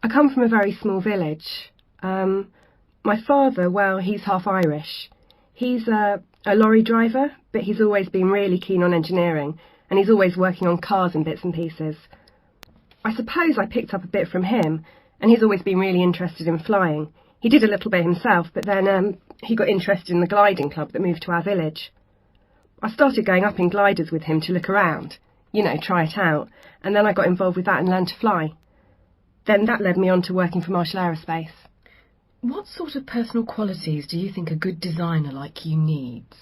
I come from a very small village. My father, well, he's half Irish. He's a lorry driver, but he's always been really keen on engineering, and he's always working on cars and bits and pieces. I suppose I picked up a bit from him, and he's always been really interested in flying. He did a little bit himself, but then he got interested in the gliding club that moved to our village. I started going up in gliders with him to look around, try it out, and then I got involved with that and learned to fly. Then that led me on to working for Marshall Aerospace. What sort of personal qualities do you think a good designer like you needs?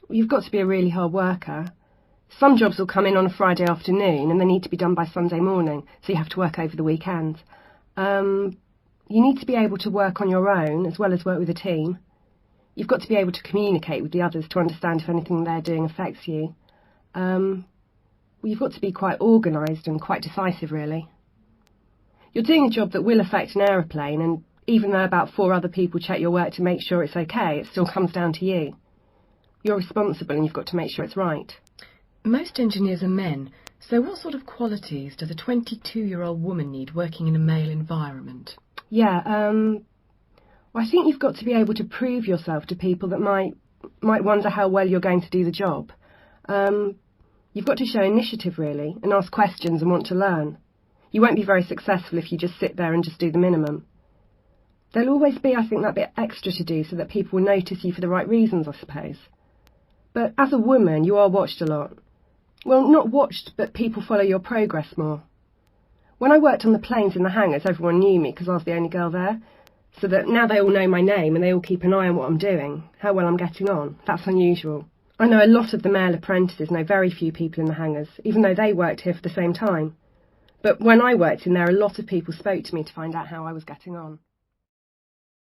You've got to be a really hard worker. Some jobs will come in on a Friday afternoon and they need to be done by Sunday morning, so you have to work over the weekend. You need to be able to work on your own as well as work with a team. You've got to be able to communicate with the others to understand if anything they're doing affects you. You've got to be quite organised and quite decisive, really. You're doing a job that will affect an aeroplane, and even though about 4 other people check your work to make sure it's okay, it still comes down to you. You're responsible and you've got to make sure it's right. Most engineers are men, so what sort of qualities does a 22-year-old woman need working in a male environment? Yeah, I think you've got to be able to prove yourself to people that might wonder how well you're going to do the job. You've got to show initiative, really, and ask questions and want to learn. You won't be very successful if you just sit there and just do the minimum. There'll always be, I think, that bit extra to do so that people will notice you for the right reasons, I suppose. But as a woman, you are watched a lot. Well, not watched, but people follow your progress more. When I worked on the planes in the hangars, everyone knew me because I was the only girl there. So that now they all know my name and they all keep an eye on what I'm doing, how well I'm getting on. That's unusual. I know a lot of the male apprentices know very few people in the hangars, even though they worked here for the same time. But when I worked in there, a lot of people spoke to me to find out how I was getting on.